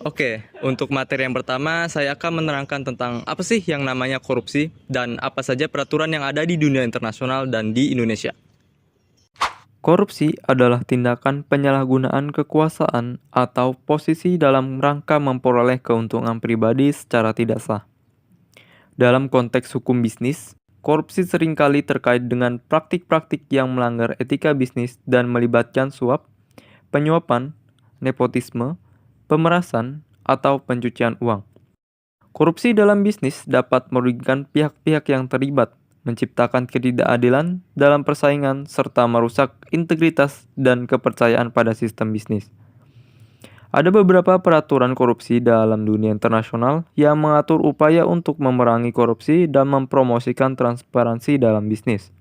Oke, untuk materi yang pertama, saya akan menerangkan tentang apa sih yang namanya korupsi dan apa saja peraturan yang ada di dunia internasional dan di Indonesia. Korupsi adalah tindakan penyalahgunaan kekuasaan atau posisi dalam rangka memperoleh keuntungan pribadi secara tidak sah. Dalam konteks hukum bisnis, korupsi seringkali terkait dengan praktik-praktik yang melanggar etika bisnis dan melibatkan suap, penyuapan, nepotisme, pemerasan, atau pencucian uang. Korupsi dalam bisnis dapat merugikan pihak-pihak yang terlibat, menciptakan ketidakadilan dalam persaingan, serta merusak integritas dan kepercayaan pada sistem bisnis. Ada beberapa peraturan korupsi dalam dunia internasional yang mengatur upaya untuk memerangi korupsi dan mempromosikan transparansi dalam bisnis.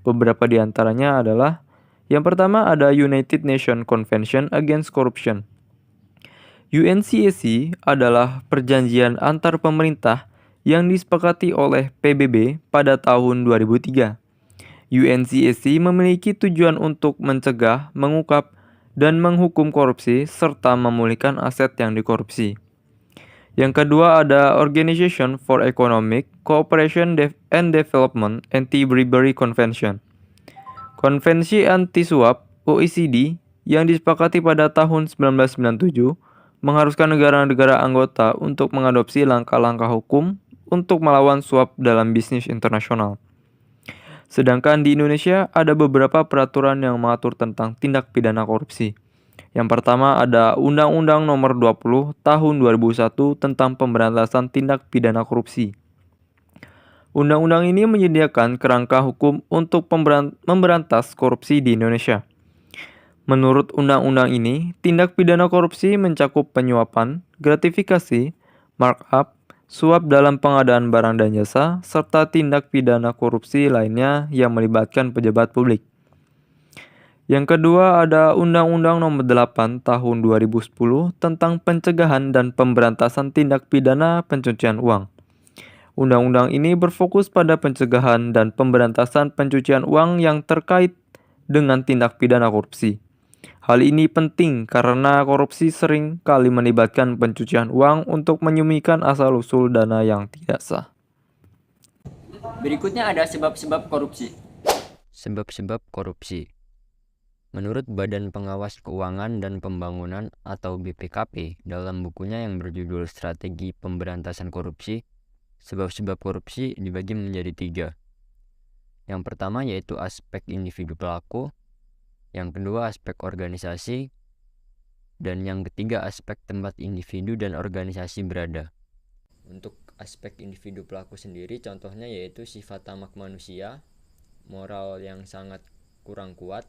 Beberapa di antaranya adalah: yang pertama ada United Nations Convention Against Corruption. UNCAC adalah perjanjian antar pemerintah yang disepakati oleh PBB pada tahun 2003. UNCAC memiliki tujuan untuk mencegah, mengungkap, dan menghukum korupsi serta memulihkan aset yang dikorupsi. Yang kedua ada Organization for Economic Cooperation and Development Anti-Bribery Convention. Konvensi anti-suap OECD yang disepakati pada tahun 1997 mengharuskan negara-negara anggota untuk mengadopsi langkah-langkah hukum untuk melawan suap dalam bisnis internasional. Sedangkan di Indonesia ada beberapa peraturan yang mengatur tentang tindak pidana korupsi. Yang pertama ada Undang-Undang Nomor 20 Tahun 2001 tentang Pemberantasan Tindak Pidana Korupsi. Undang-undang ini menyediakan kerangka hukum untuk memberantas korupsi di Indonesia. Menurut undang-undang ini, tindak pidana korupsi mencakup penyuapan, gratifikasi, markup, suap dalam pengadaan barang dan jasa, serta tindak pidana korupsi lainnya yang melibatkan pejabat publik. Yang kedua ada Undang-Undang Nomor 8 Tahun 2010 tentang Pencegahan dan Pemberantasan Tindak Pidana Pencucian Uang. Undang-undang ini berfokus pada pencegahan dan pemberantasan pencucian uang yang terkait dengan tindak pidana korupsi. Hal ini penting karena korupsi sering kali melibatkan pencucian uang untuk menyembunyikan asal-usul dana yang tidak sah. Berikutnya ada sebab-sebab korupsi. Sebab-sebab korupsi. Menurut Badan Pengawas Keuangan dan Pembangunan atau BPKP dalam bukunya yang berjudul Strategi Pemberantasan Korupsi, sebab-sebab korupsi dibagi menjadi 3. Yang pertama yaitu aspek individu pelaku, yang kedua aspek organisasi, dan yang ketiga aspek tempat individu dan organisasi berada. Untuk aspek individu pelaku sendiri contohnya yaitu sifat tamak manusia, moral yang sangat kurang kuat,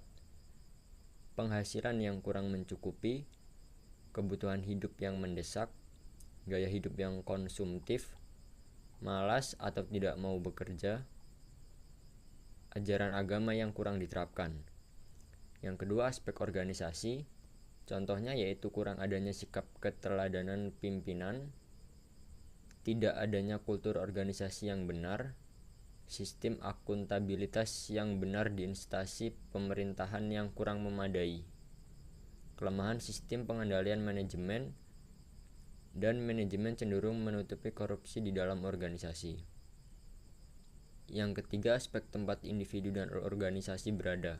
penghasilan yang kurang mencukupi, kebutuhan hidup yang mendesak, gaya hidup yang konsumtif, malas atau tidak mau bekerja, ajaran agama yang kurang diterapkan. Yang kedua aspek organisasi, contohnya yaitu kurang adanya sikap keteladanan pimpinan, tidak adanya kultur organisasi yang benar, sistem akuntabilitas yang benar di instansi pemerintahan yang kurang memadai, kelemahan sistem pengendalian manajemen, dan manajemen cenderung menutupi korupsi di dalam organisasi. Yang ketiga aspek tempat individu dan organisasi berada.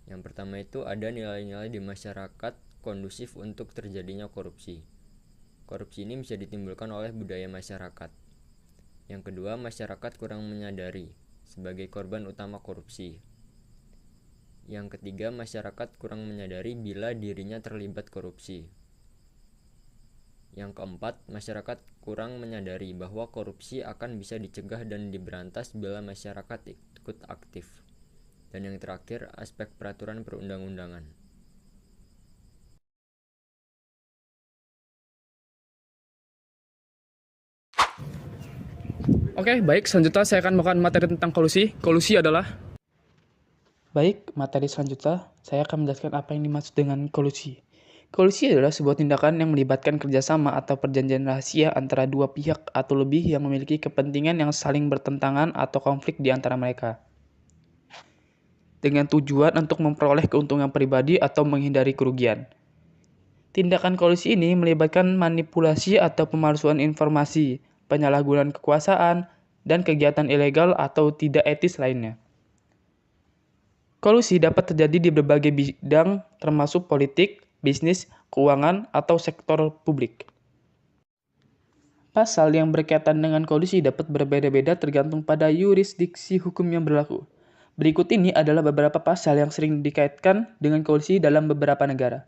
Yang pertama itu ada nilai-nilai di masyarakat kondusif untuk terjadinya korupsi. Korupsi ini bisa ditimbulkan oleh budaya masyarakat. Yang kedua, masyarakat kurang menyadari sebagai korban utama korupsi. Yang ketiga, masyarakat kurang menyadari bila dirinya terlibat korupsi. Yang keempat, masyarakat kurang menyadari bahwa korupsi akan bisa dicegah dan diberantas bila masyarakat ikut aktif. Dan yang terakhir, aspek peraturan perundang-undangan. Oke, baik. Selanjutnya saya akan membawakan materi tentang kolusi. Kolusi adalah... Baik, materi selanjutnya saya akan menjelaskan apa yang dimaksud dengan kolusi. Kolusi adalah sebuah tindakan yang melibatkan kerjasama atau perjanjian rahasia antara dua pihak atau lebih yang memiliki kepentingan yang saling bertentangan atau konflik di antara mereka, dengan tujuan untuk memperoleh keuntungan pribadi atau menghindari kerugian. Tindakan kolusi ini melibatkan manipulasi atau pemalsuan informasi, penyalahgunaan kekuasaan, dan kegiatan ilegal atau tidak etis lainnya. Kolusi dapat terjadi di berbagai bidang termasuk politik, bisnis, keuangan, atau sektor publik. Pasal yang berkaitan dengan kolusi dapat berbeda-beda tergantung pada yurisdiksi hukum yang berlaku. Berikut ini adalah beberapa pasal yang sering dikaitkan dengan kolusi dalam beberapa negara.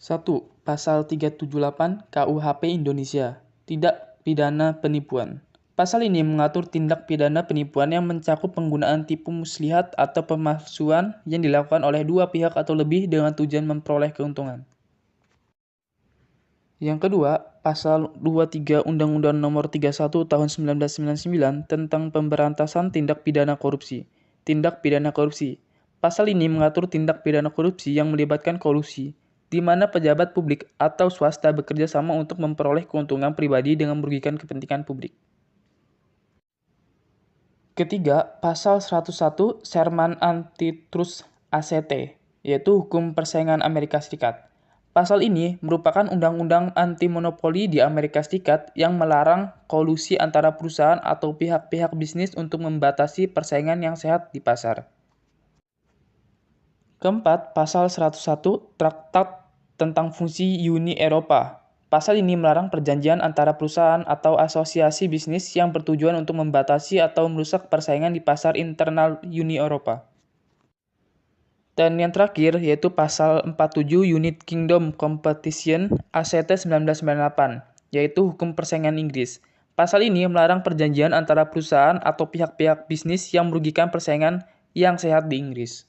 1. Pasal 378 KUHP Indonesia. Tidak pidana penipuan. Pasal ini mengatur tindak pidana penipuan yang mencakup penggunaan tipu muslihat atau pemalsuan yang dilakukan oleh dua pihak atau lebih dengan tujuan memperoleh keuntungan. Yang kedua, Pasal 23 Undang-Undang Nomor 31 Tahun 1999 tentang Pemberantasan Tindak Pidana Korupsi. Tindak pidana korupsi. Pasal ini mengatur tindak pidana korupsi yang melibatkan kolusi, di mana pejabat publik atau swasta bekerja sama untuk memperoleh keuntungan pribadi dengan merugikan kepentingan publik. Ketiga, Pasal 101 Sherman Antitrust ACT, yaitu Hukum Persaingan Amerika Serikat. Pasal ini merupakan undang-undang anti-monopoli di Amerika Serikat yang melarang kolusi antara perusahaan atau pihak-pihak bisnis untuk membatasi persaingan yang sehat di pasar. Keempat, Pasal 101 Traktat tentang Fungsi Uni Eropa. Pasal ini melarang perjanjian antara perusahaan atau asosiasi bisnis yang bertujuan untuk membatasi atau merusak persaingan di pasar internal Uni Eropa. Dan yang terakhir yaitu Pasal 47 United Kingdom Competition ACT 1998, yaitu Hukum Persaingan Inggris. Pasal ini melarang perjanjian antara perusahaan atau pihak-pihak bisnis yang merugikan persaingan yang sehat di Inggris.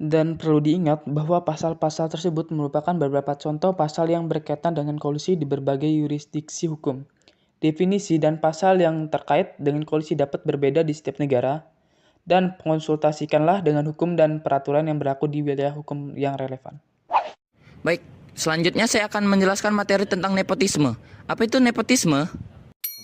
Dan perlu diingat bahwa pasal-pasal tersebut merupakan beberapa contoh pasal yang berkaitan dengan kolusi di berbagai yurisdiksi hukum. Definisi dan pasal yang terkait dengan kolusi dapat berbeda di setiap negara, dan konsultasikanlah dengan hukum dan peraturan yang berlaku di wilayah hukum yang relevan. Baik, selanjutnya saya akan menjelaskan materi tentang nepotisme. Apa itu nepotisme?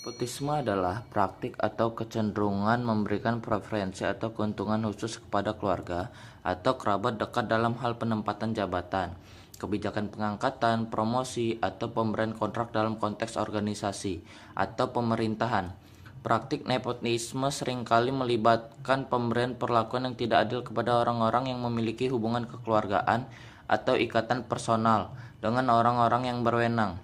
Nepotisme adalah praktik atau kecenderungan memberikan preferensi atau keuntungan khusus kepada keluarga atau kerabat dekat dalam hal penempatan jabatan, kebijakan pengangkatan, promosi, atau pemberian kontrak dalam konteks organisasi atau pemerintahan. Praktik nepotisme seringkali melibatkan pemberian perlakuan yang tidak adil kepada orang-orang yang memiliki hubungan kekeluargaan atau ikatan personal dengan orang-orang yang berwenang,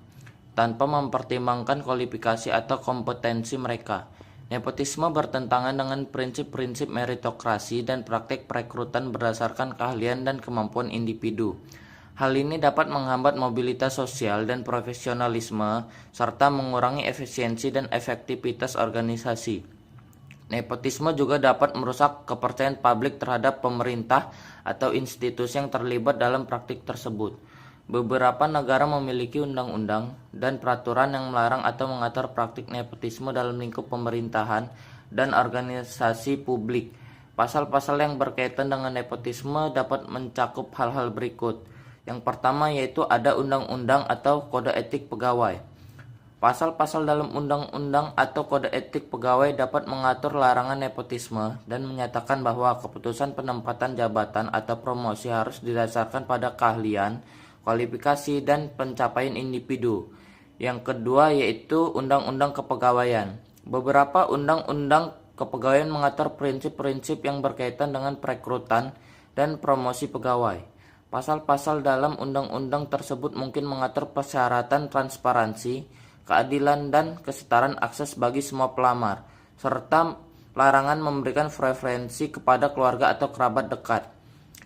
tanpa mempertimbangkan kualifikasi atau kompetensi mereka. Nepotisme bertentangan dengan prinsip-prinsip meritokrasi dan praktik perekrutan berdasarkan keahlian dan kemampuan individu. Hal ini dapat menghambat mobilitas sosial dan profesionalisme, serta mengurangi efisiensi dan efektivitas organisasi. Nepotisme juga dapat merusak kepercayaan publik terhadap pemerintah atau institusi yang terlibat dalam praktik tersebut. Beberapa negara memiliki undang-undang dan peraturan yang melarang atau mengatur praktik nepotisme dalam lingkup pemerintahan dan organisasi publik. Pasal-pasal yang berkaitan dengan nepotisme dapat mencakup hal-hal berikut. Yang pertama yaitu ada undang-undang atau kode etik pegawai. Pasal-pasal dalam undang-undang atau kode etik pegawai dapat mengatur larangan nepotisme dan menyatakan bahwa keputusan penempatan jabatan atau promosi harus didasarkan pada keahlian, kualifikasi, dan pencapaian individu. Yang kedua yaitu Undang-Undang Kepegawaian. Beberapa undang-undang kepegawaian mengatur prinsip-prinsip yang berkaitan dengan perekrutan dan promosi pegawai. Pasal-pasal dalam undang-undang tersebut mungkin mengatur persyaratan transparansi, keadilan, dan kesetaraan akses bagi semua pelamar, serta larangan memberikan preferensi kepada keluarga atau kerabat dekat.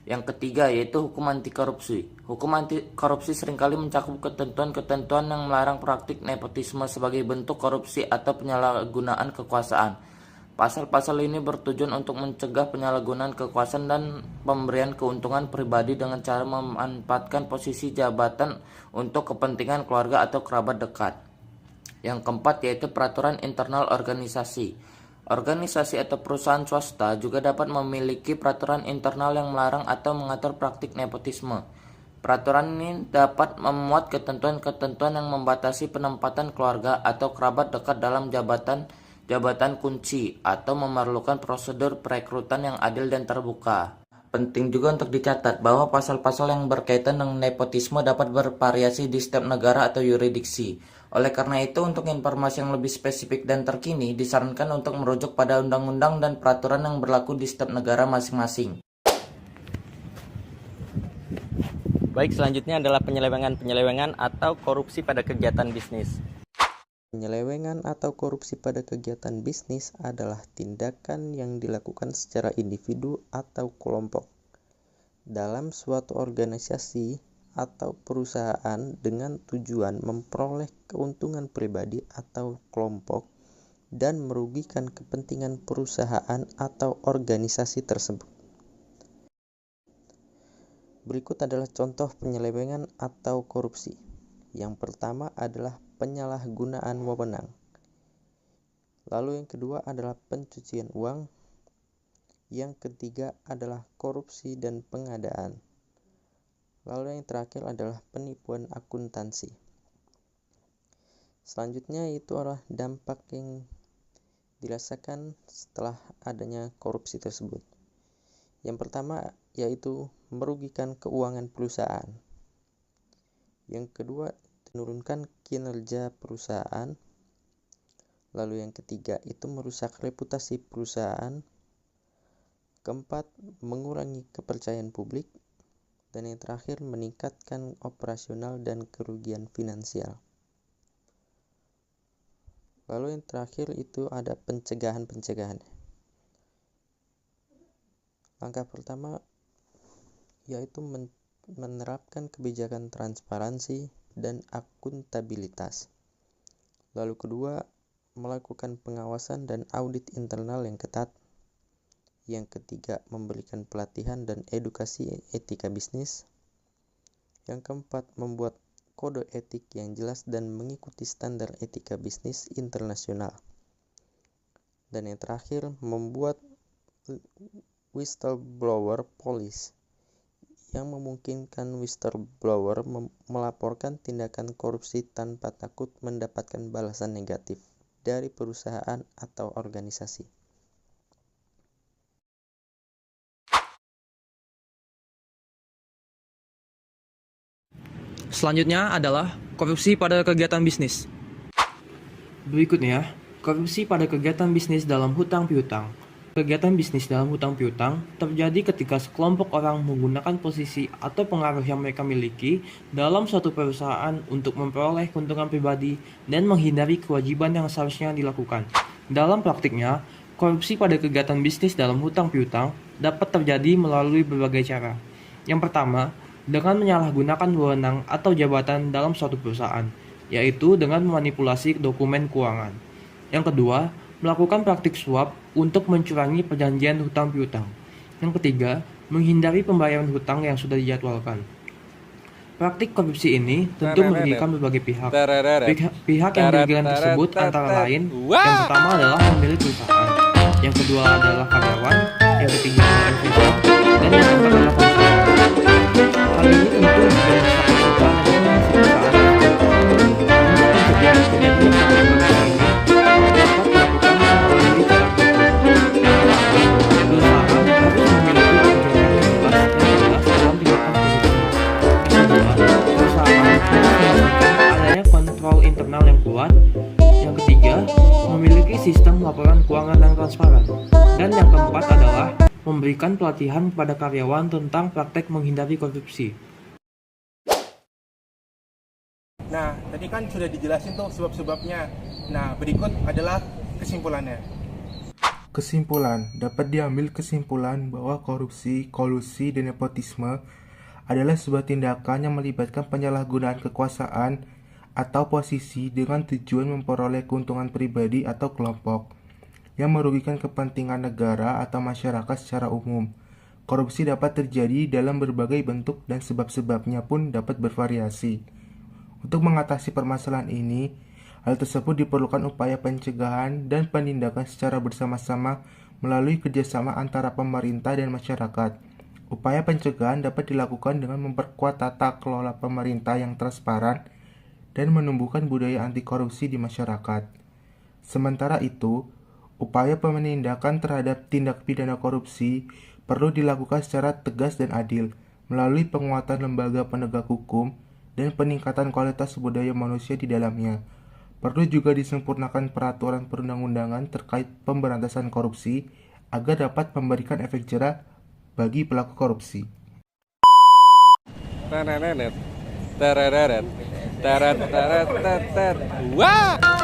Yang ketiga yaitu hukum anti korupsi. Hukum anti korupsi seringkali mencakup ketentuan-ketentuan yang melarang praktik nepotisme sebagai bentuk korupsi atau penyalahgunaan kekuasaan. Pasal-pasal ini bertujuan untuk mencegah penyalahgunaan kekuasaan dan pemberian keuntungan pribadi dengan cara memanfaatkan posisi jabatan untuk kepentingan keluarga atau kerabat dekat. Yang keempat yaitu peraturan internal organisasi. Organisasi atau perusahaan swasta juga dapat memiliki peraturan internal yang melarang atau mengatur praktik nepotisme. Peraturan ini dapat memuat ketentuan-ketentuan yang membatasi penempatan keluarga atau kerabat dekat dalam jabatan kunci atau memerlukan prosedur perekrutan yang adil dan terbuka. penting juga untuk dicatat bahwa pasal-pasal yang berkaitan dengan nepotisme dapat bervariasi di setiap negara atau yurisdiksi. Oleh karena itu, untuk informasi yang lebih spesifik dan terkini, disarankan untuk merujuk pada undang-undang dan peraturan yang berlaku di setiap negara masing-masing. Baik, selanjutnya adalah penyelewengan atau korupsi pada kegiatan bisnis. Penyelewengan atau korupsi pada kegiatan bisnis adalah tindakan yang dilakukan secara individu atau kelompok dalam suatu organisasi atau perusahaan dengan tujuan memperoleh keuntungan pribadi atau kelompok dan merugikan kepentingan perusahaan atau organisasi tersebut. Berikut adalah contoh penyelewengan atau korupsi. Yang pertama adalah penyalahgunaan wewenang. Lalu yang kedua adalah pencucian uang. Yang ketiga adalah korupsi dan pengadaan. Lalu yang terakhir adalah penipuan akuntansi. Selanjutnya itu adalah dampak yang dirasakan setelah adanya korupsi tersebut. Yang pertama yaitu merugikan keuangan perusahaan. Yang kedua, menurunkan kinerja perusahaan. Lalu yang ketiga itu merusak reputasi perusahaan. Keempat, mengurangi kepercayaan publik. Dan yang terakhir, meningkatkan operasional dan kerugian finansial. Lalu yang terakhir itu ada pencegahan-pencegahan. Langkah pertama yaitu menerapkan kebijakan transparansi dan akuntabilitas. Lalu kedua, melakukan pengawasan dan audit internal yang ketat. Yang ketiga, memberikan pelatihan dan edukasi etika bisnis. Yang keempat, membuat kode etik yang jelas dan mengikuti standar etika bisnis internasional. Dan yang terakhir, membuat whistleblower policy yang memungkinkan whistleblower melaporkan tindakan korupsi tanpa takut mendapatkan balasan negatif dari perusahaan atau organisasi. Selanjutnya adalah korupsi pada kegiatan bisnis. Berikutnya, korupsi pada kegiatan bisnis dalam hutang piutang. Kegiatan bisnis dalam hutang piutang terjadi ketika sekelompok orang menggunakan posisi atau pengaruh yang mereka miliki dalam suatu perusahaan untuk memperoleh keuntungan pribadi dan menghindari kewajiban yang seharusnya dilakukan. Dalam praktiknya, korupsi pada kegiatan bisnis dalam hutang piutang dapat terjadi melalui berbagai cara. Yang pertama, dengan menyalahgunakan wewenang atau jabatan dalam suatu perusahaan, yaitu dengan memanipulasi dokumen keuangan. Yang kedua, melakukan praktik suap untuk mencurangi perjanjian hutang piutang. Yang ketiga, menghindari pembayaran hutang yang sudah dijadwalkan. Praktik korupsi ini tentu merugikan berbagai pihak. Pihak yang dirugikan tersebut antara lain, yang pertama adalah pemilik perusahaan, yang kedua adalah karyawan, yang ketiga adalah investor, dan yang keempat adalah konsumen. Hal ini tentu juga merusak perusahaan dan kontrol internal yang kuat. Yang ketiga, memiliki sistem laporan keuangan yang transparan. Dan yang keempat adalah memberikan pelatihan kepada karyawan tentang praktek menghindari korupsi. Nah, tadi kan sudah dijelasin tuh sebab-sebabnya. Nah, berikut adalah kesimpulannya. Kesimpulan, dapat diambil kesimpulan bahwa korupsi, kolusi, dan nepotisme adalah sebuah tindakan yang melibatkan penyalahgunaan kekuasaan atau posisi dengan tujuan memperoleh keuntungan pribadi atau kelompok yang merugikan kepentingan negara atau masyarakat secara umum. Korupsi dapat terjadi dalam berbagai bentuk dan sebab-sebabnya pun dapat bervariasi. Untuk mengatasi permasalahan ini, hal tersebut diperlukan upaya pencegahan dan penindakan secara bersama-sama melalui kerjasama antara pemerintah dan masyarakat. Upaya pencegahan dapat dilakukan dengan memperkuat tata kelola pemerintah yang transparan dan menumbuhkan budaya anti korupsi di masyarakat. Sementara itu, upaya penindakan terhadap tindak pidana korupsi perlu dilakukan secara tegas dan adil melalui penguatan lembaga penegak hukum dan peningkatan kualitas sumber daya manusia di dalamnya. Perlu juga disempurnakan peraturan perundang-undangan terkait pemberantasan korupsi agar dapat memberikan efek jerah bagi pelaku korupsi. Wah!